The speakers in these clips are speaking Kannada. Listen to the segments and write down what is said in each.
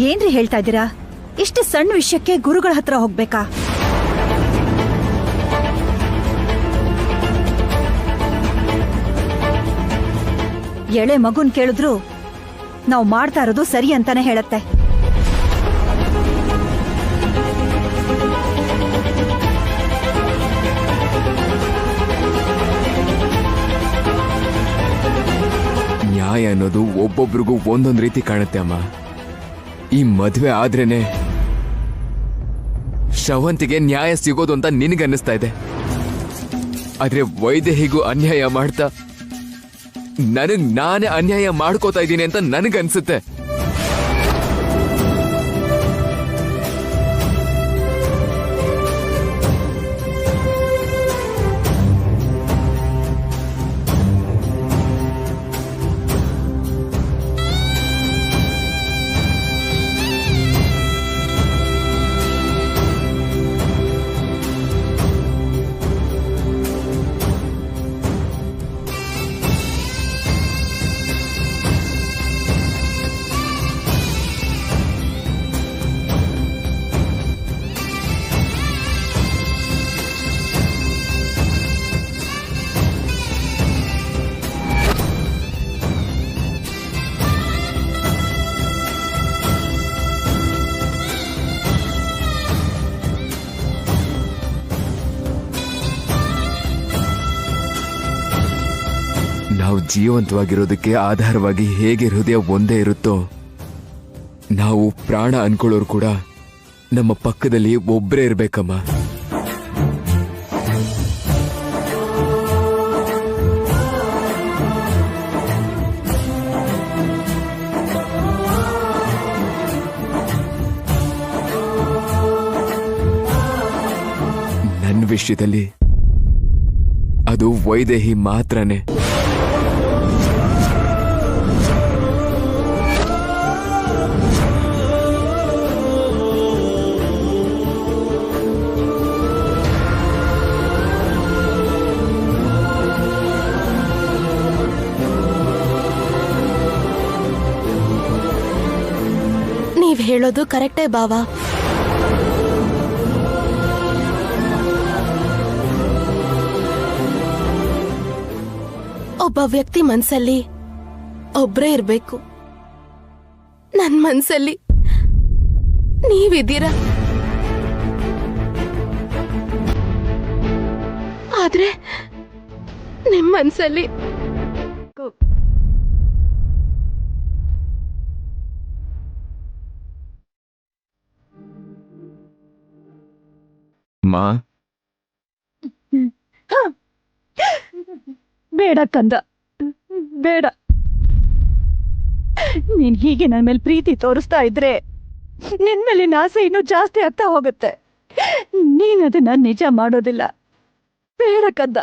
ಏನ್ರಿ ಹೇಳ್ತಾ ಇದ್ದೀರಾ? ಇಷ್ಟು ಸಣ್ಣ ವಿಷಯಕ್ಕೆ ಗುರುಗಳ ಹತ್ರ ಹೋಗ್ಬೇಕಾ? ಎಳೆ ಮಗುನ್ ಕೇಳಿದ್ರು ನಾವು ಮಾಡ್ತಾ ಇರೋದು ಸರಿ ಅಂತಾನೆ ಹೇಳತ್ತೆ. ನ್ಯಾಯ ಅನ್ನೋದು ಒಬ್ಬೊಬ್ರಿಗೂ ಒಂದೊಂದು ರೀತಿ ಕಾಣುತ್ತೆ ಅಮ್ಮ. ಈ ಮದ್ವೆ ಆದ್ರೇನೆ ಶ್ರವಂತಿಗೆ ನ್ಯಾಯ ಸಿಗೋದು ಅಂತ ನಿನಗನ್ನಿಸ್ತಾ ಇದೆ. ಆದ್ರೆ ವೈದೇಹಿಗೂ ಅನ್ಯಾಯ ಮಾಡ್ತಾ ನಾನೇ ಅನ್ಯಾಯ ಮಾಡ್ಕೋತಾ ಇದ್ದೀನಿ ಅಂತ ನನಗನ್ಸುತ್ತೆ. ನಾವು ಜೀವಂತವಾಗಿರೋದಕ್ಕೆ ಆಧಾರವಾಗಿ ಹೇಗೆ ಹೃದಯ ಒಂದೇ ಇರುತ್ತೋ, ನಾವು ಪ್ರಾಣ ಅನ್ಕೊಳ್ಳೋರು ಕೂಡ ನಮ್ಮ ಪಕ್ಕದಲ್ಲಿ ಒಬ್ಬರೇ ಇರ್ಬೇಕಮ್ಮ. ನನ್ನ ವಿಷಯದಲ್ಲಿ ಅದು ವೈದೇಹಿ ಮಾತ್ರನೇ. ನೀವ್ ಹೇಳೋದು ಕರೆಕ್ಟೇ ಬಾವಾ. ಒಬ್ಬ ವ್ಯಕ್ತಿ ಮನ್ಸಲ್ಲಿ ಒಬ್ರೇ ಇರ್ಬೇಕು. ನನ್ ಮನ್ಸಲ್ಲಿ ನೀವಿದ್ದೀರಾ. ಆದ್ರೆ ನಿಮ್ ಮನ್ಸಲ್ಲಿ ಬೇಡ ಕಂದ, ಬೇಡ. ನೀನ್ ಹೀಗೆ ನನ್ನ ಮೇಲೆ ಪ್ರೀತಿ ತೋರಿಸ್ತಾ ಇದ್ರೆ ನಿನ್ ಮೇಲಿನ ಆಸೆ ಇನ್ನೂ ಜಾಸ್ತಿ ಆಗ್ತಾ ಹೋಗುತ್ತೆ. ನೀನ್ ಅದನ್ನ ನಿಜ ಮಾಡೋದಿಲ್ಲ. ಬೇಡ ಕಂದ.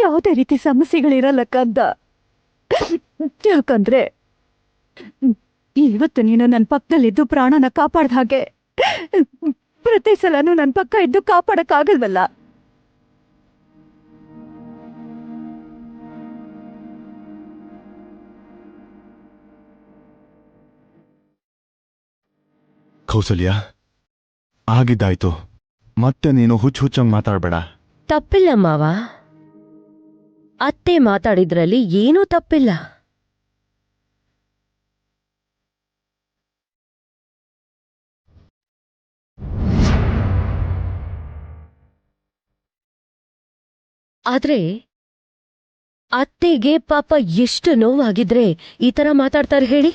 ಯಾವುದೇ ರೀತಿ ಸಮಸ್ಯೆಗಳಿರಲ್ಲ ಕಂದ. ಯಾಕಂದ್ರೆ ಇವತ್ತು ನೀನು ನನ್ನ ಪಕ್ಕದಲ್ಲಿದ್ದು ಪ್ರಾಣನ ಕಾಪಾಡ್ದ ಹಾಗೆ ಪ್ರತಿ ಸಲನೂ ನನ್ನ ಪಕ್ಕ ಇದ್ದು ಕಾಪಾಡಕ್ಕಾಗಲ್ವಲ್ಲ. ಕೌಸಲ್ಯ, ಆಗಿದ್ದಾಯ್ತು. ಮತ್ತೆ ನೀನು ಹುಚ್ಚಂಗ್ ಮಾತಾಡ್ಬೇಡ. ತಪ್ಪಿಲ್ಲ ಮಾವ, ಅತ್ತೆ ಮಾತಾಡಿದ್ರಲ್ಲಿ ಏನೂ ತಪ್ಪಿಲ್ಲ. ಆದ್ರೆ ಅತ್ತೆಗೆ ಪಾಪ ಎಷ್ಟು ನೋವಾಗಿದ್ರೆ ಈ ತರ ಮಾತಾಡ್ತಾರೆ ಹೇಳಿ.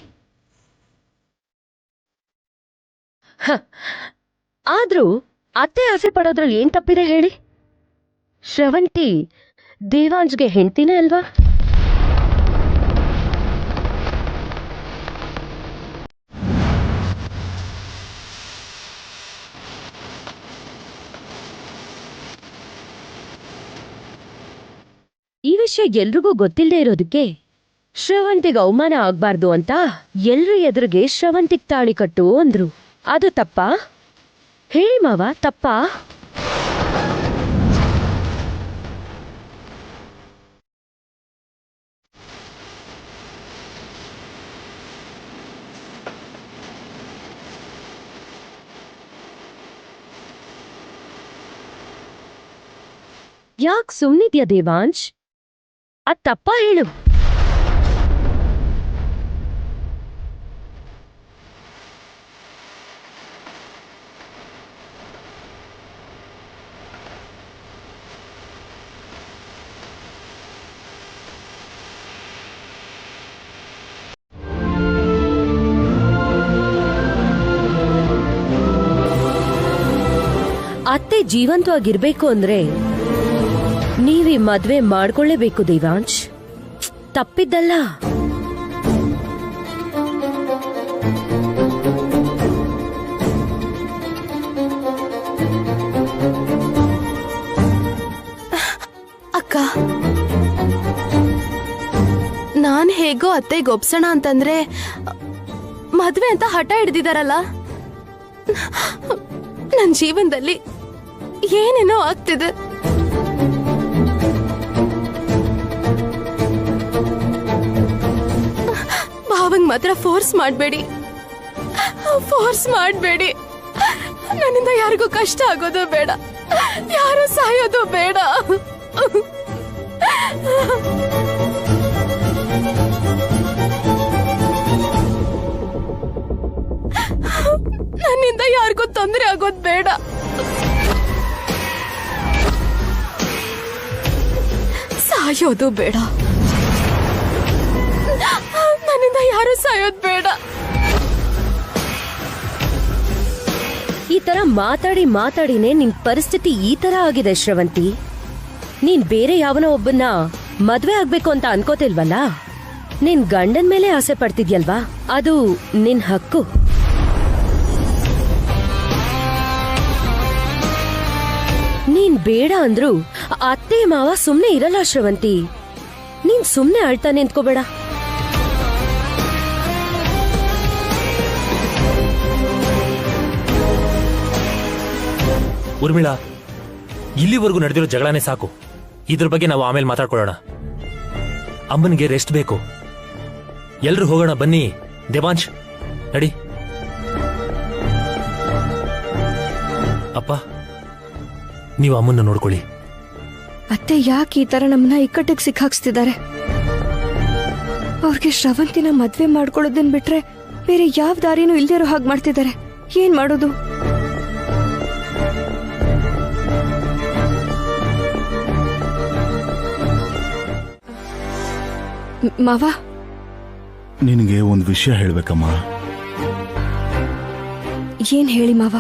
ಆದ್ರೂ ಅತ್ತೆ ಆಸೆ ಪಡೋದ್ರಲ್ಲಿ ಏನ್ ತಪ್ಪಿದೆ ಹೇಳಿ? ಶ್ರವಂತಿ ದೇವಾಂಜ್ಗೆ ಹೆಂಡ್ತಿನೇ ಅಲ್ವಾ? ಈ ವಿಷಯ ಎಲ್ರಿಗೂ ಗೊತ್ತಿಲ್ಲದೆ ಇರೋದಕ್ಕೆ ಶ್ರವಂತಿಗೆ ಅವಮಾನ ಆಗ್ಬಾರ್ದು ಅಂತ ಎಲ್ರ ಎದುರಿಗೆ ಶ್ರವಂತಿಗ್ ತಾಳಿ ಕಟ್ಟು ಅಂದ್ರು. ಅದು ತಪ್ಪಾ? ಹೇಳಿ ಮಾವ, ತಪ್ಪಾ? ಯಾಕ್ ಸುಮ್ನಿದ್ಯಾ ದೇವಾಂಶ್? ಅದ್ ತಪ್ಪಾ ಹೇಳು. ಅತ್ತೆ ಜೀವಂತವಾಗಿರ್ಬೇಕು ಅಂದ್ರೆ ನೀವೇ ಮದ್ವೆ ಮಾಡ್ಕೊಳ್ಳೇಬೇಕು ದೇವಾಂಶ್. ತಪ್ಪಿದ್ದಲ್ಲ. ಅಕ್ಕ, ನಾನ್ ಹೇಗೋ ಅತ್ತೆಗೆ ಒಪ್ಸೋಣ ಅಂತಂದ್ರೆ ಮದ್ವೆ ಅಂತ ಹಠ ಹಿಡ್ದಿದಾರಲ್ಲ. ನನ್ ಜೀವನದಲ್ಲಿ ಏನೇನೋ ಆಗ್ತಿದೆ. ಭಾವಂಗ್ ಮಾತ್ರ ಫೋರ್ಸ್ ಮಾಡಬೇಡಿ, ಫೋರ್ಸ್ ಮಾಡಬೇಡಿ. ನನ್ನಿಂದ ಯಾರಿಗೂ ಕಷ್ಟ ಆಗೋದು ಬೇಡ, ಯಾರು ಸಾಯೋದು ಬೇಡ. ನನ್ನಿಂದ ಯಾರಿಗೂ ತೊಂದರೆ ಆಗೋದು ಬೇಡ. ಸಾಯೋದು ಬೇಡ, ನನ್ನಿಂದ ಯಾರು ಸಾಯೋದು ಬೇಡ. ಈ ತರ ಮಾತಾಡಿ ಮಾತಾಡಿನೇ ನಿನ್ ಪರಿಸ್ಥಿತಿ ಈ ತರ ಆಗಿದೆ ಶ್ರವಂತಿ. ನೀನ್ ಬೇರೆ ಯಾವನೋ ಒಬ್ಬನ್ನ ಮದ್ವೆ ಆಗ್ಬೇಕು ಅಂತ ಅನ್ಕೋತಿಲ್ವಲ್ಲ. ನಿನ್ ಗಂಡನ್ ಮೇಲೆ ಆಸೆ ಪಡ್ತಿದ್ಯಲ್ವಾ, ಅದು ನಿನ್ ಹಕ್ಕು. ನೀನ್ ಬೇಡ ಅಂದ್ರು ಅತ್ತೆ ಮಾವ ಸುಮ್ನೆ ಇರಲ್ಲ ಶ್ರವಂತಿ. ನೀನ್ ಸುಮ್ನೆ ಅಳ್ತಾ ನಿಂತ್ಕೋಬೇಡ. ಉರ್ಮಿಳಾ, ಇಲ್ಲಿವರೆಗೂ ನಡೆದಿರೋ ಜಗಳನೇ ಸಾಕು. ಇದ್ರ ಬಗ್ಗೆ ನಾವು ಆಮೇಲೆ ಮಾತಾಡ್ಕೊಳ್ಳೋಣ. ಅಮ್ಮನಿಗೆ ರೆಸ್ಟ್ ಬೇಕು. ಎಲ್ರು ಹೋಗೋಣ ಬನ್ನಿ. ದೇವಾಂಶ್ ನಡಿ. ಅಪ್ಪ, ನೀವು ಅಮ್ಮನ್ನ ನೋಡ್ಕೊಳ್ಳಿ. ಅತ್ತೆ ಯಾಕೆ ಈ ತರ ನಮ್ಮನ್ನ ಇಕ್ಕಟ್ಟಿಗೆ ಸಿಕ್ಕಾಕ್ಸ್ತಿದ್ದಾರೆ? ಅವ್ರಿಗೆ ಶ್ರವಂತಿನ ಮದ್ವೆ ಮಾಡ್ಕೊಳ್ಳೋದನ್ ಬಿಟ್ರೆ ಬೇರೆ ಯಾವ ದಾರಿನೂ ಇಲ್ದಿರೋ ಹಾಗೆ ಮಾಡ್ತಿದ್ದಾರೆ. ಏನ್ ಮಾಡೋದು? ಮಾವ, ನಿನಗೆ ಒಂದು ವಿಷಯ ಹೇಳ್ಬೇಕಮ್ಮ. ಏನ್ ಹೇಳಿ ಮಾವ?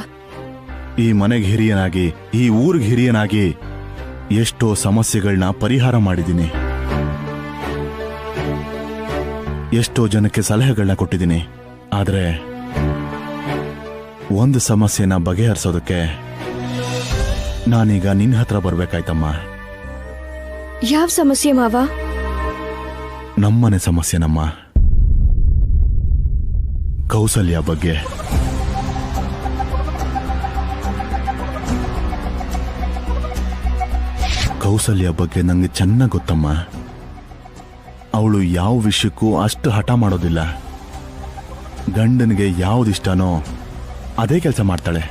ಈ ಮನೆಗೆ ಹಿರಿಯನಾಗಿ, ಈ ಊರಿಗೆ ಹಿರಿಯನಾಗಿ ಎಷ್ಟೋ ಸಮಸ್ಯೆಗಳನ್ನ ಪರಿಹಾರ ಮಾಡಿದ್ದೀನಿ. ಎಷ್ಟೋ ಜನಕ್ಕೆ ಸಲಹೆಗಳನ್ನ ಕೊಟ್ಟಿದ್ದೀನಿ. ಆದ್ರೆ ಒಂದು ಸಮಸ್ಯೆನ ಬಗೆಹರಿಸೋದಕ್ಕೆ ನಾನೀಗ ನಿನ್ನ ಹತ್ರ ಬರ್ಬೇಕಾಯ್ತಮ್ಮ. ಯಾವ ಸಮಸ್ಯೆ ಮಾವ? ನಮ್ಮನೆ ಸಮಸ್ಯೆನಮ್ಮ. ಕೌಸಲ್ಯ ಬಗ್ಗೆ. ಕೌಸಲ್ಯ ಬಗ್ಗೆ ನಂಗೆ ಚೆನ್ನಾಗಿ ಗೊತ್ತಮ್ಮ. ಅವಳು ಯಾವ ವಿಷಯಕ್ಕೂ ಅಷ್ಟು ಹಠ ಮಾಡೋದಿಲ್ಲ. ಗಂಡನಿಗೆ ಯಾವ್ದಿಷ್ಟನೋ ಅದೇ ಕೆಲಸ ಮಾಡ್ತಾಳೆ.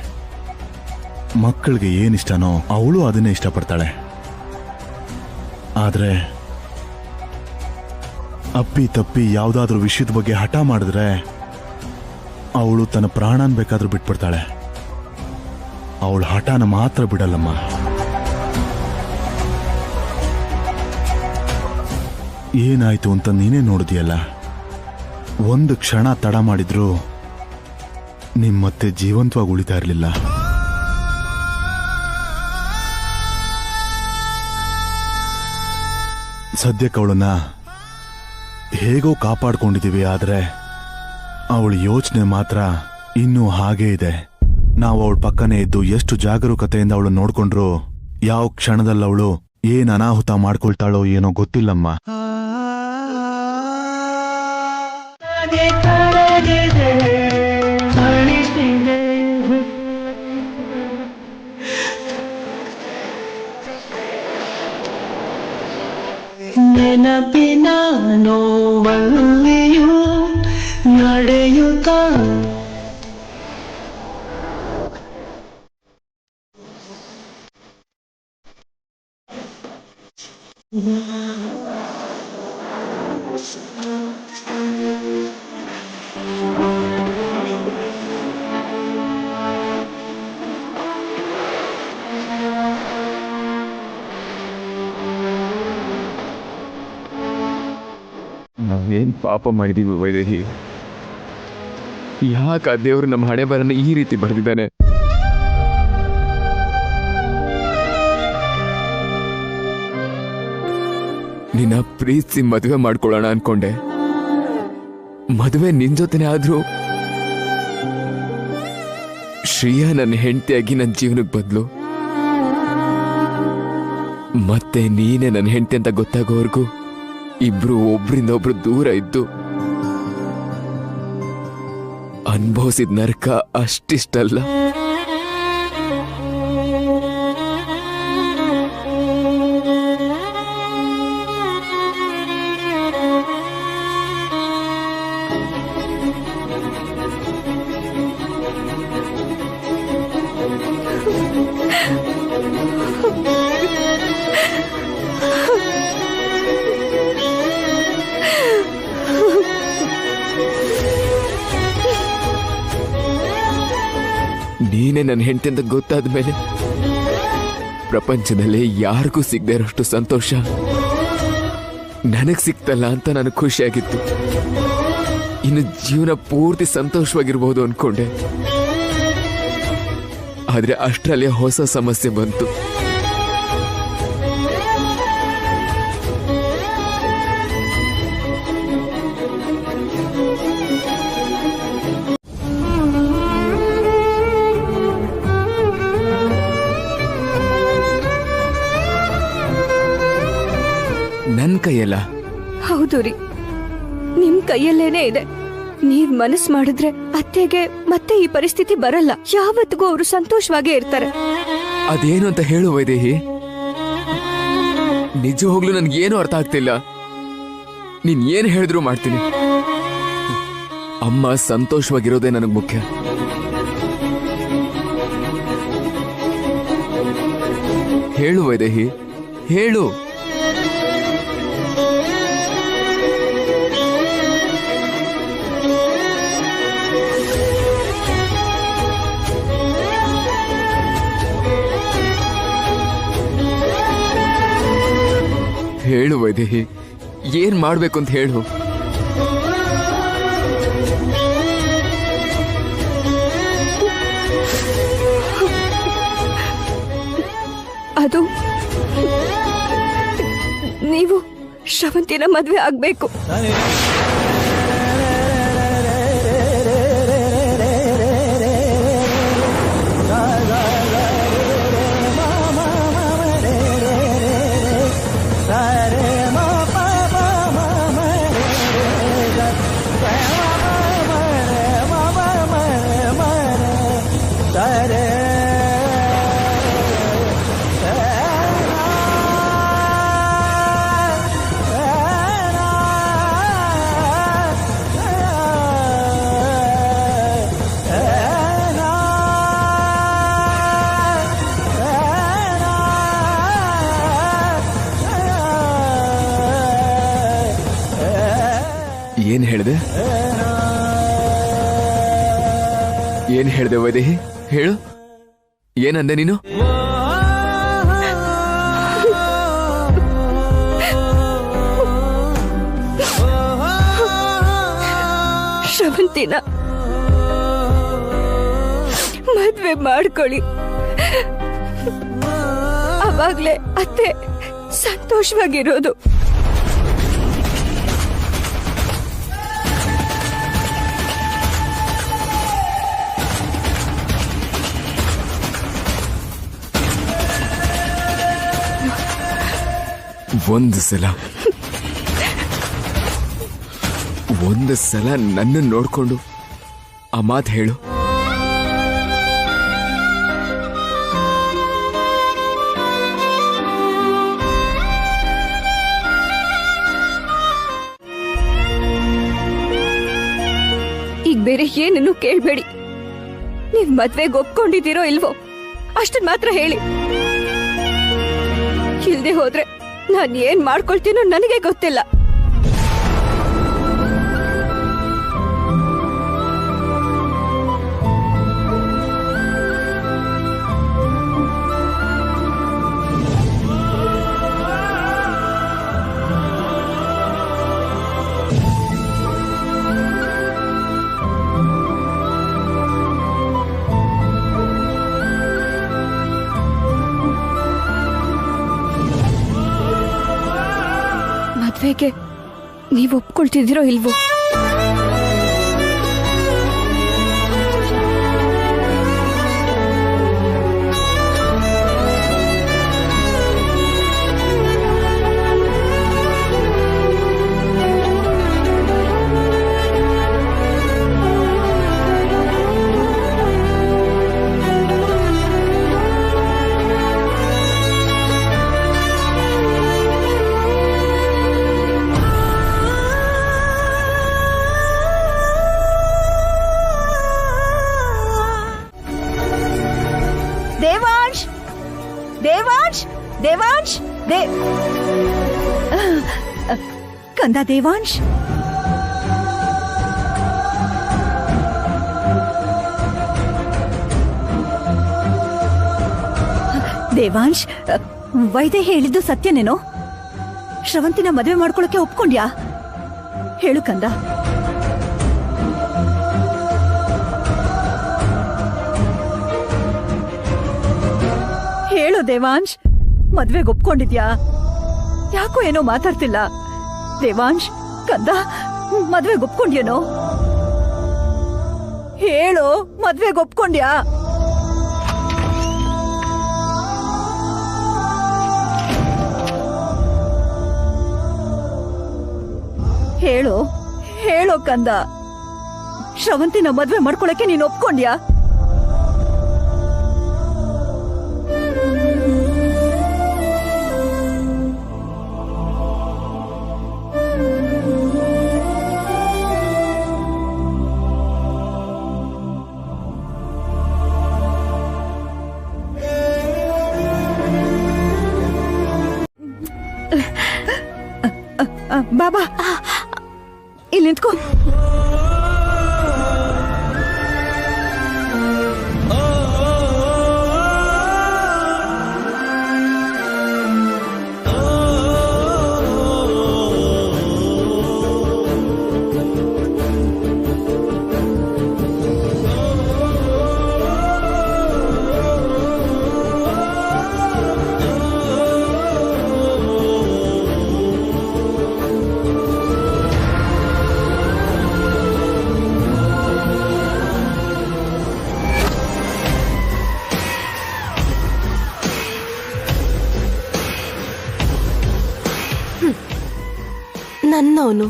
ಮಕ್ಕಳಿಗೆ ಏನಿಷ್ಟನೋ ಅವಳು ಅದನ್ನೇ ಇಷ್ಟಪಡ್ತಾಳೆ. ಆದ್ರೆ ಅಪ್ಪಿ ತಪ್ಪಿ ಯಾವ್ದಾದ್ರೂ ವಿಷಯದ ಬಗ್ಗೆ ಹಠ ಮಾಡಿದ್ರೆ ಅವಳು ತನ್ನ ಪ್ರಾಣನ್ ಬೇಕಾದ್ರೂ ಬಿಟ್ಬಿಡ್ತಾಳೆ. ಅವಳ ಹಠನ ಮಾತ್ರ ಬಿಡಲ್ಲಮ್ಮ. ಏನಾಯ್ತು ಅಂತ ನೀನೇ ನೋಡಿದ್ಯಲ್ಲ. ಒಂದು ಕ್ಷಣ ತಡ ಮಾಡಿದ್ರು ನಿಮ್ಮತ್ತೆ ಜೀವಂತವಾಗಿ ಉಳಿತಾ ಇರಲಿಲ್ಲ. ಸದ್ಯಕ್ಕೆ ಅವಳನ್ನ ಹೇಗೋ ಕಾಪಾಡ್ಕೊಂಡಿದೀವಿ. ಆದ್ರೆ ಅವಳ ಯೋಚನೆ ಮಾತ್ರ ಇನ್ನೂ ಹಾಗೇ ಇದೆ. ನಾವು ಅವಳ ಪಕ್ಕನೇ ಇದ್ದು ಎಷ್ಟು ಜಾಗರೂಕತೆಯಿಂದ ಅವಳು ನೋಡ್ಕೊಂಡ್ರು ಯಾವ ಕ್ಷಣದಲ್ಲಿ ಅವಳು ಏನ್ ಅನಾಹುತ ಮಾಡ್ಕೊಳ್ತಾಳೋ ಏನೋ ಗೊತ್ತಿಲ್ಲಮ್ಮ. ನೆನಪಿನ ನೋವಲ್ಲಿಯೂ ನಡೆಯುತ್ತ ನಾವೇನ್ ಪಾಪ ಮಾಡಿದೀವಿ ವೈದೇಹಿ? ಯಾಕೆ ಆ ದೇವರು ನಮ್ಮ ಹಣೆ ಬರನ್ನ ಈ ರೀತಿ ಬರೆದಿದ್ದಾನೆ? ನಿನ್ನ ಪ್ರೀತಿಸಿ ಮದುವೆ ಮಾಡ್ಕೊಳ್ಳೋಣ ಅನ್ಕೊಂಡೆ. ಮದುವೆ ನಿನ್ ಜೊತೆನೆ ಆದ್ರೂ ಶ್ರೀಯಾ ನನ್ನ ಹೆಂಡತಿಯಾಗಿ ನನ್ನ ಜೀವನಕ್ಕೆ ಬದ್ಲು. ಮತ್ತೆ ನೀನೇ ನನ್ನ ಹೆಂಡತಿ ಅಂತ ಗೊತ್ತಾಗೋವರೆಗೂ ಇಬ್ರು ಒಬ್ರಿಂದ ಒಬ್ರು ದೂರ ಇದ್ದು ಅನುಭವಿಸಿದ ನರಕ ಅಷ್ಟಿಷ್ಟಲ್ಲ. ನೀನೇ ನನ್ನ ಹೆಂಡತಿ ಅಂತ ಗೊತ್ತಾದ ಮೇಲೆ ಪ್ರಪಂಚದಲ್ಲಿ ಯಾರಿಗೂ ಸಿಗದೆ ಇರೋಷ್ಟು ಸಂತೋಷ ನನಗ್ ಸಿಕ್ತಲ್ಲ ಅಂತ ನನಗೆ ಖುಷಿಯಾಗಿತ್ತು. ಇನ್ನು ಜೀವನ ಪೂರ್ತಿ ಸಂತೋಷವಾಗಿರ್ಬೋದು ಅನ್ಕೊಂಡೆ. ಆದ್ರೆ ಅಷ್ಟರಲ್ಲಿ ಹೊಸ ಸಮಸ್ಯೆ ಬಂತು. ನನ್ ಕೈಯಲ್ಲ. ಹೌದು ರೀ, ನಿಮ್ ಕೈಯಲ್ಲೇನೆ ಇದೆ. ನೀವ್ ಮನಸ್ ಮಾಡಿದ್ರೆ ಅತ್ತೆಗೆ ಮತ್ತೆ ಈ ಪರಿಸ್ಥಿತಿ ಬರಲ್ಲ. ಯಾವತ್ತಿಗೂ ಅವರು ಸಂತೋಷವಾಗೇ ಇರ್ತಾರೆ. ಅದೇನು ಅಂತ ಹೇಳು ವೈದೇಹಿ. ನಿಜವಾಗ್ಲೂ ನನ್ಗೇನು ಅರ್ಥ ಆಗ್ತಿಲ್ಲ. ನೀನ್ ಏನ್ ಹೇಳಿದ್ರು ಮಾಡ್ತೀನಿ. ಅಮ್ಮ ಸಂತೋಷವಾಗಿರೋದೇ ನನಗ್ ಮುಖ್ಯ. ಹೇಳು ವೈದೇಹಿ, ಹೇಳು. ಹೇಳು ವೈದೇಹಿ, ಏನ್ ಮಾಡ್ಬೇಕು ಅಂತ ಹೇಳು. ಅದು ನೀವು ಶ್ರವಂತಿನ ಮದ್ವೆ ಆಗ್ಬೇಕು. ಏನ್ ಹೇಳ್ದೆ? ಏನ್ ಹೇಳ್ದೆ ವೈದೇಹಿ? ಹೇಳು, ಏನಂದೆ ನೀನು? ಶ್ರವಂತಿನ ಮದ್ವೆ ಮಾಡ್ಕೊಳ್ಳಿ. ಅವಾಗ್ಲೇ ಅತ್ತೆ ಸಂತೋಷವಾಗಿರೋದು. ಒಂದು ಸಲ ನನ್ನ ನೋಡ್ಕೊಂಡು ಆ ಮಾತು ಹೇಳು. ಏನನ್ನು ಕೇಳ್ಬೇಡಿ. ನೀವ್ ಮದ್ವೆಗೆ ಒಪ್ಕೊಂಡಿದ್ದೀರೋ ಇಲ್ವೋ ಅಷ್ಟನ್ ಮಾತ್ರ ಹೇಳಿ. ಇಲ್ದೆ ಹೋದ್ರೆ ನಾನ್ ಏನ್ ಮಾಡ್ಕೊಳ್ತೀನೋ ನನಗೆ ಗೊತ್ತಿಲ್ಲ. ಮದ್ವೆಗೆ ನೀವು ಒಪ್ಕೊಳ್ತಿದ್ದೀರೋ ಇಲ್ವೋ? ದೇವಾಂಶ್, ದೇವಾಂಶ್, ದೇವಾಂಶ್, ಕಂದ ದೇವಾಂಶ್, ದೇವಾಂಶ್, ವೈದ್ಯ ಹೇಳಿದ್ದು ಸತ್ಯನೇನೋ? ಶ್ರವಂತಿನ ಮದುವೆ ಮಾಡ್ಕೊಳಕ್ಕೆ ಒಪ್ಕೊಂಡ್ಯಾ? ಹೇಳು ಕಂದ. ಹೇಳು ದೇವಾಂಶ್, ಮದ್ವೆಗೆ ಒಪ್ಕೊಂಡಿದ್ಯಾ? ಯಾಕೋ ಏನೋ ಮಾತಾಡ್ತಿಲ್ಲ. ದೇವಾಂಶ್ ಕಂದ, ಮದ್ವೆಗೆ ಒಪ್ಕೊಂಡ್ಯೇನೋ? ಹೇಳು, ಮದ್ವೆಗೆ ಒಪ್ಕೊಂಡ್ಯಾ? ಹೇಳು, ಹೇಳು ಕಂದ, ಶ್ರವಂತಿನ ಮದ್ವೆ ಮಾಡ್ಕೊಳಕ್ಕೆ ನೀನು ಒಪ್ಕೊಂಡ್ಯಾ? ಬಾಬಾ, ಇಲ್ಲಿ ನಿಂತ್ಕೋ. ನನ್ನವನು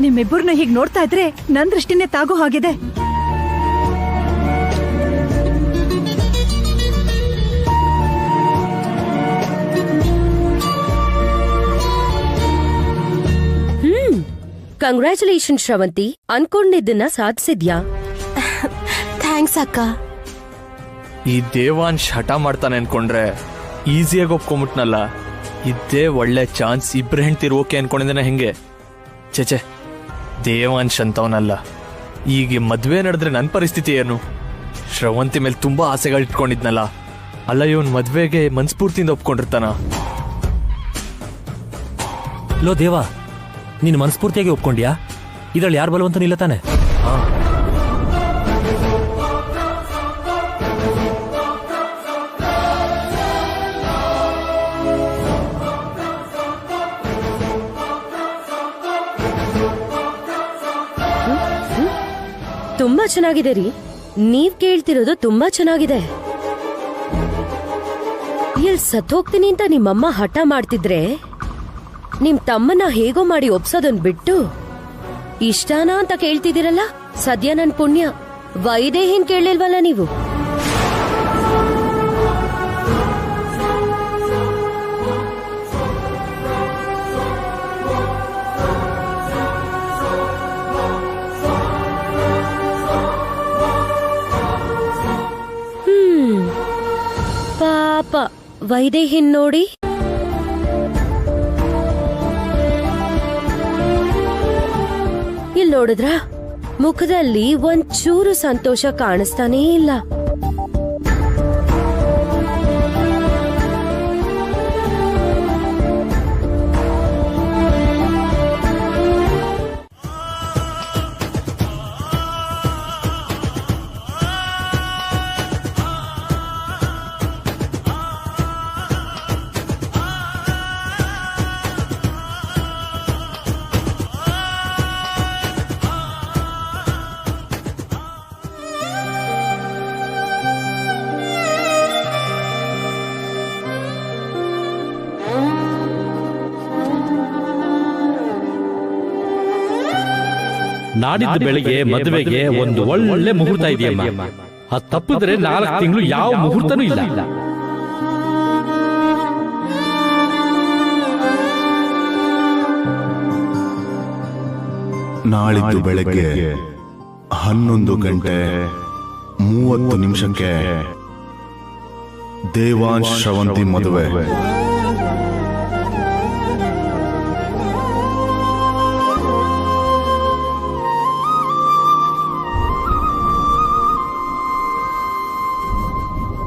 ನಿಮ್ಮಿಬ್ಬರನ್ನ ಹೀಗ್ ನೋಡ್ತಾ ಇದ್ರೆ ನನ್ ದೃಷ್ಟಿನೇ ತಾಗೋ ಹಾಗಿದೆ. ಕಂಗ್ರ್ಯಾಚುಲೇಷನ್ ಶ್ರವಂತಿ, ಅನ್ಕೊಂಡಿದ್ದನ್ನ ಸಾಧಿಸಿದ್ಯಾ? ಥ್ಯಾಂಕ್ಸ್ ಅಕ್ಕ. ಈ ದೇವಾಂಶ್ ಹಠ ಮಾಡ್ತಾನೆ ಅನ್ಕೊಂಡ್ರೆ ಈಸಿಯಾಗಿ ಒಪ್ಕೊಂಬಿಟ್ನಲ್ಲ. ಇದ್ದೇ ಒಳ್ಳೆ ಚಾನ್ಸ್ ಇಬ್ರು ಹೆಂಡ್ತಿರು ಓಕೆ ಅನ್ಕೊಂಡಿದ್ದೇನೆ. ಹೆಂಗೆ ಚೇಚೆ, ದೇವಾಂಶ್ ಅಂತವನಲ್ಲ. ಈಗ ಮದ್ವೆ ನಡೆದ್ರೆ ನನ್ನ ಪರಿಸ್ಥಿತಿ ಏನು? ಶ್ರವಂತಿ ಮೇಲೆ ತುಂಬಾ ಆಸೆಗಳು ಇಟ್ಕೊಂಡಿದ್ನಲ್ಲ. ಅಲ್ಲ, ಇವನ್ ಮದ್ವೆಗೆ ಮನ್ಸ್ಫೂರ್ತಿಯಿಂದ ಒಪ್ಕೊಂಡಿರ್ತಾನ? ಲೋ ದೇವಾ, ನೀನು ಮನಸ್ಫೂರ್ತಿಯಾಗಿ ಒಪ್ಕೊಂಡ್ಯಾ? ಇದ್ರಲ್ಲಿ ಯಾರು ಬಲವಂತನೂ ಇಲ್ಲ ತಾನೆ? ತುಂಬಾ ಚೆನ್ನಾಗಿದೆ ರೀ. ನೀವ್ ಕೇಳ್ತಿರೋದು ತುಂಬಾ ಚೆನ್ನಾಗಿದೆ. ಎಲ್ ಸತ್ತೋಗ್ತೀನಿ ಅಂತ ನಿಮ್ಮಮ್ಮ ಹಠ ಮಾಡ್ತಿದ್ರೆ ನಿಮ್ ತಮ್ಮನ್ನ ಹೇಗೋ ಮಾಡಿ ಒಪ್ಸೋದನ್ ಬಿಟ್ಟು ಇಷ್ಟನಾ ಅಂತ ಕೇಳ್ತಿದ್ದೀರಲ್ಲ, ಸದ್ಯ ನನ್ ಪುಣ್ಯ. ವೈದೇಹಿನ್ ಕೇಳಲಿಲ್ವಲ್ಲ ನೀವು? ಪಾಪ ವೈದೇಹಿನ್ ನೋಡಿ. ಇಲ್ ನೋಡಿದ್ರ ಮುಖದಲ್ಲಿ ಒಂಚೂರು ಸಂತೋಷ ಕಾಣಿಸ್ತಾನೇ ಇಲ್ಲ. ನಾಡಿದ್ದು ಬೆಳಿಗ್ಗೆ ಮದುವೆಗೆ ಒಂದು ಒಳ್ಳೆ ಮುಹೂರ್ತ ಇದೆಯಮ್ಮ. ಅದು ತಪ್ಪಿದ್ರೆ 4 ತಿಂಗಳು ಯಾವ ಮುಹೂರ್ತನೂ ಇಲ್ಲ. ನಾಳಿದ್ದು ಬೆಳಗ್ಗೆ 11:30 ದೇವಾಂಶ್ ಶ್ರವಂತಿ ಮದುವೆ.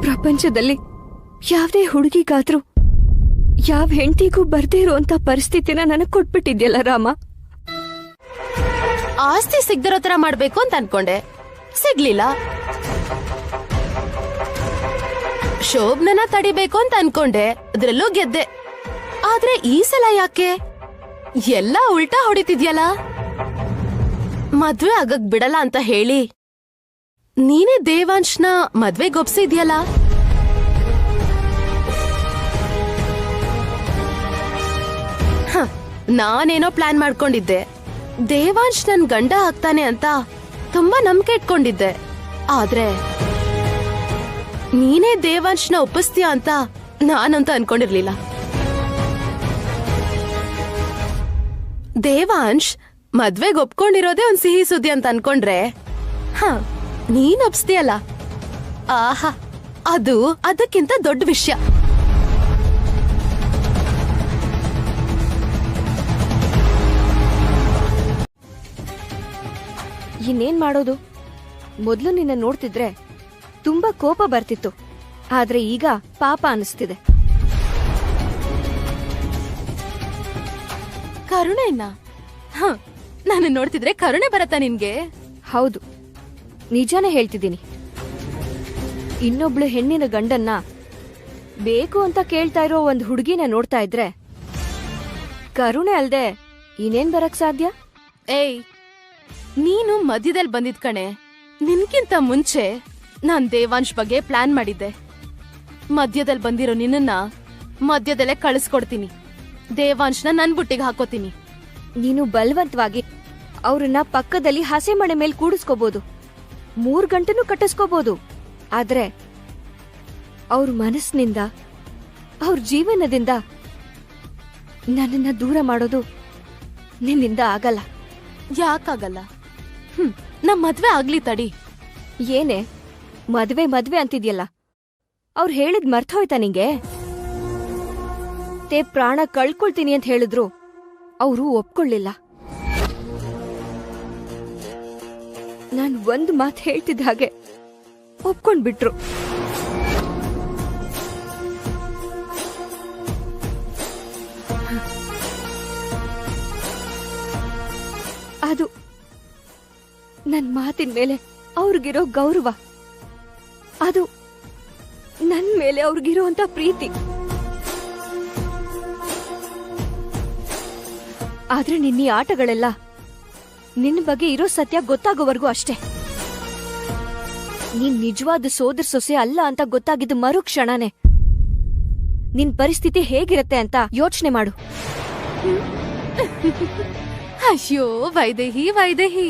ಪ್ರಪಂಚದಲ್ಲಿ ಯಾವ್ದೇ ಹುಡುಗಿಗಾದ್ರೂ ಯಾವ ಹೆಂಡತಿಗೂ ಬರ್ದೇ ಇರುವಂತ ಪರಿಸ್ಥಿತಿನ ನನಗ್ ಕೊಟ್ಬಿಟ್ಟಿದ್ಯಲ್ಲ ರಾಮ. ಆಸ್ತಿ ಸಿಗ್ದಿರೋ ತರ ಮಾಡ್ಬೇಕು ಅಂತ ಅನ್ಕೊಂಡೆ, ಸಿಗ್ಲಿಲ್ಲ. ಶೋಭನನ ತಡಿಬೇಕು ಅಂತ ಅನ್ಕೊಂಡೆ, ಅದ್ರಲ್ಲೂ ಗೆದ್ದೆ. ಆದ್ರೆ ಈ ಸಲ ಯಾಕೆ ಎಲ್ಲ ಉಲ್ಟಾ ಹೊಡಿತಿದ್ಯಲ್ಲ? ಮದ್ವೆ ಆಗಕ್ ಬಿಡಲ್ಲ ಅಂತ ಹೇಳಿ ನೀನೇ ದೇವಾಂಶ್ನ ಮದ್ವೆಗೊಪ್ಸಿದ್ಯಲ್ಲ. ನಾನೇನೋ ಪ್ಲಾನ್ ಮಾಡ್ಕೊಂಡಿದ್ದೆ. ದೇವಾಂಶ್ ನನ್ ಗಂಡ ಆಗ್ತಾನೆ ಅಂತ ತುಂಬಾ ನಂಬಿಕೆ ಇಟ್ಕೊಂಡಿದ್ದೆ. ಆದ್ರೆ ನೀನೇ ದೇವಾಂಶ್ನ ಒಪ್ಪಿಸ್ತೀಯ ಅಂತ ನಾನಂತ ಅನ್ಕೊಂಡಿರ್ಲಿಲ್ಲ. ದೇವಾಂಶ್ ಮದ್ವೆಗೆ ಒಪ್ಕೊಂಡಿರೋದೇ ಒಂದ್ ಸಿಹಿ ಸುದ್ದಿ ಅಂತ ಅನ್ಕೊಂಡ್ರೆ, ನೀನ್ ಒಪ್ಸ್ತೀಯಲ್ಲ, ಆಹಾ, ಅದು ಅದಕ್ಕಿಂತ ದೊಡ್ಡ ವಿಷಯ. ಇನ್ನೇನ್ ಮಾಡೋದು? ಮೊದ್ಲು ನಿನ್ನ ನೋಡ್ತಿದ್ರೆ ತುಂಬಾ ಕೋಪ ಬರ್ತಿತ್ತು, ಆದ್ರೆ ಈಗ ಪಾಪ ಅನಿಸ್ತಿದೆ. ಕರುಣೆನ? ನಾನು ನೋಡ್ತಿದ್ರೆ ಕರುಣೆ ಬರತ್ತಾ ನಿನ್ಗೆ? ಹೌದು, ನಿಜಾನೇ ಹೇಳ್ತಿದ್ದೀನಿ. ಇನ್ನೊಬ್ಳು ಹೆಣ್ಣಿನ ಗಂಡನ್ನ ಬೇಕು ಅಂತ ಕೇಳ್ತಾ ಇರೋ ಒಂದ್ ಹುಡುಗಿನ ನೋಡ್ತಾ ಇದ್ರೆ ಕರುಣೆ ಅಲ್ದೆ ಇನ್ನೇನ್ ಬರಕ್ ಸಾಧ್ಯ? ಏಯ್, ನೀನು ಮಧ್ಯದಲ್ಲಿ ಬಂದಿದ್ ಕಣೆ. ನಿನ್ಕಿಂತ ಮುಂಚೆ ನಾನ್ ದೇವಾಂಶ್ ಬಗ್ಗೆ ಪ್ಲಾನ್ ಮಾಡಿದ್ದೆ. ಮಧ್ಯದಲ್ಲಿ ಬಂದಿರೋ ನಿನ್ನ ಮಧ್ಯದಲ್ಲೇ ಕಳಿಸ್ಕೊಡ್ತೀನಿ. ದೇವಾಂಶ್ನ ನನ್ ಬುಟ್ಟಿಗೆ ಹಾಕೋತೀನಿ. ನೀನು ಬಲವಂತವಾಗಿ ಅವ್ರನ್ನ ಪಕ್ಕದಲ್ಲಿ ಹಸೆ ಮಣೆ ಮೇಲೆ ಕೂಡಿಸ್ಕೋಬಹುದು, 3 ಗಂಟೆನೂ ಕಟ್ಟಿಸ್ಕೋಬಹುದು. ಆದ್ರೆ ಅವ್ರ ಮನಸ್ಸಿನಿಂದ, ಅವ್ರ ಜೀವನದಿಂದ ನನ್ನನ್ನ ದೂರ ಮಾಡೋದು ನಿನ್ನಿಂದ ಆಗಲ್ಲ. ಯಾಕಾಗಲ್ಲ? ನಮ್ ಮದ್ವೆ ಆಗ್ಲಿ ತಡಿ. ಏನೇ ಮದ್ವೆ ಮದ್ವೆ ಅಂತಿದ್ಯಲ್ಲ, ಅವ್ರು ಹೇಳಿದ್ ಮರ್ತೋಯ್ತಾ ನಿಂಗೆ? ಪ್ರಾಣ ಕಳ್ಕೊಳ್ತೀನಿ ಅಂತ ಹೇಳಿದ್ರು ಅವರು ಒಪ್ಕೊಳ್ಳಿಲ್ಲ. ನಾನ್ ಒಂದ್ ಮಾತು ಹೇಳ್ತಿದ್ದ ಹಾಗೆ ಒಪ್ಕೊಂಡ್ಬಿಟ್ರು. ಅದು ನನ್ ಮಾತಿನ ಮೇಲೆ ಅವ್ರಿಗಿರೋ ಗೌರವ, ಅದು ನನ್ ಮೇಲೆ ಅವ್ರಿಗಿರೋಂತ ಪ್ರೀತಿ. ಆದ್ರೆ ನಿನ್ನ ಆಟಗಳೆಲ್ಲ ನಿನ್ನ ಬಗ್ಗೆ ಇರೋ ಸತ್ಯ ಗೊತ್ತಾಗೋವರೆಗೂ ಅಷ್ಟೇ. ನೀನ್ ನಿಜವಾದ ಸೋದರ ಸೊಸೆ ಅಲ್ಲ ಅಂತ ಗೊತ್ತಾಗಿದ್ದು ಮರುಕ್ಷಣನೇ ನಿನ್ ಪರಿಸ್ಥಿತಿ ಹೇಗಿರತ್ತೆ ಅಂತ ಯೋಚನೆ ಮಾಡು. ಅಯ್ಯೋ ವೈದೇಹಿ, ವೈದೇಹಿ,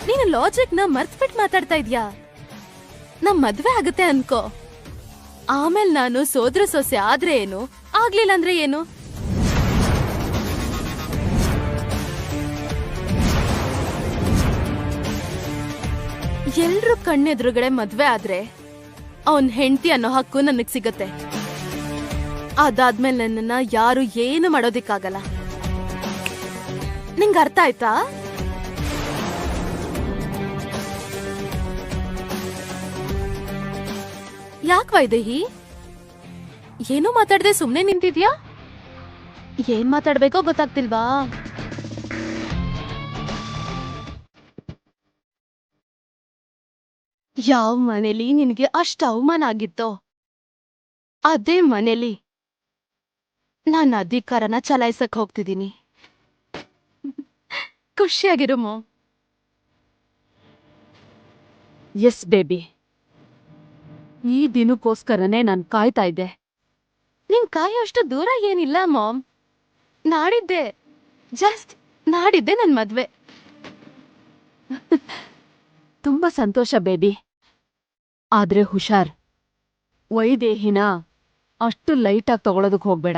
ನೀನು ಲಾಜಿಕ್ ನ ಮರ್ತ್ಬಿಟ್ ಮಾತಾಡ್ತಾ ಇದ್ಯಾ? ನಮ್ ಮದ್ವೆ ಆಗತ್ತೆ ಅನ್ಕೋ, ಆಮೇಲೆ ನಾನು ಸೋದರ ಸೊಸೆ ಆದ್ರೆ ಏನು, ಆಗ್ಲಿಲ್ಲ ಅಂದ್ರೆ ಏನು? ಎಲ್ರು ಕಣ್ಣೆದುರುಗಡೆ ಮದ್ವೆ ಆದ್ರೆ ಅವನ್ ಹೆಂಡತಿ ಅನ್ನೋ ಹಕ್ಕು ನನಗ್ ಸಿಗತ್ತೆ. ಅದಾದ್ಮೇಲೆ ನನ್ನನ್ನ ಯಾರು ಏನು ಮಾಡೋದಿಕ್ಕಾಗಲ್ಲ. ನಿಂಗ್ ಅರ್ಥ ಆಯ್ತಾ? ಯಾಕ್ ವೈದೇಹಿ ಏನೂ ಮಾತಾಡದೆ ಸುಮ್ನೆ ನಿಂತಿದ್ಯಾ? ಏನ್ ಮಾತಾಡ್ಬೇಕೋ ಗೊತ್ತಾಗ್ತಿಲ್ವಾ? ಯಾವ ಮನೇಲಿ ನಿನಗೆ ಅಷ್ಟು ಅವಮಾನ ಆಗಿತ್ತೋ ಅದೇ ಮನೇಲಿ ನಾನು ಅಧಿಕಾರನ ಚಲಾಯಿಸಕ್ ಹೋಗ್ತಿದ್ದೀನಿ. ಖುಷಿಯಾಗಿರು ಮಾಮ್. ಎಸ್ ಬೇಬಿ, ಈ ದಿನಕ್ಕೋಸ್ಕರನೇ ನಾನು ಕಾಯ್ತಾ ಇದ್ದೆ. ನಿನ್ ಕಾಯೋಷ್ಟು ದೂರ ಏನಿಲ್ಲ ಮಾಮ್. ನಾಡಿದ್ದೆ ನನ್ ಮದ್ವೆ. ತುಂಬಾ ಸಂತೋಷ ಬೇಬಿ. ಆದ್ರೆ ಹುಷಾರ್, ವೈದೇಹಿನ ಅಷ್ಟು ಲೈಟಾಗಿ ತಗೊಳೋದಕ್ ಹೋಗ್ಬೇಡ.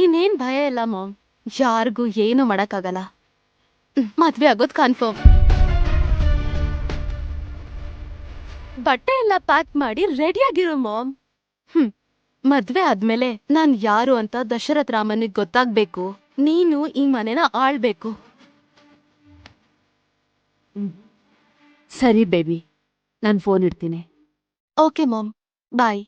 ಇನ್ನೇನ್ ಭಯ ಇಲ್ಲ ಮಾಮ್, ಯಾರಿಗೂ ಏನು ಮಾಡಕ್ಕಾಗಲ್ಲ. ಮದ್ವೆ ಆಗೋದ್ ಕನ್ಫರ್ಮ್. ಬಟ್ಟೆ ಎಲ್ಲ ಪ್ಯಾಕ್ ಮಾಡಿ ರೆಡಿಯಾಗಿರು ಮಾಮ್. ಮದ್ವೆ ಆದ್ಮೇಲೆ ನಾನ್ ಯಾರು ಅಂತ ದಶರಥ್ ರಾಮನಿಗೆ ಗೊತ್ತಾಗ್ಬೇಕು. ನೀನು ಈ ಮನೆನ ಆಳ್ಬೇಕು. ಸರಿ ಬೇಬಿ, ನಾನು ಫೋನ್ ಇಡ್ತೀನಿ. ಓಕೆ ಮಾಮ್, ಬಾಯ್.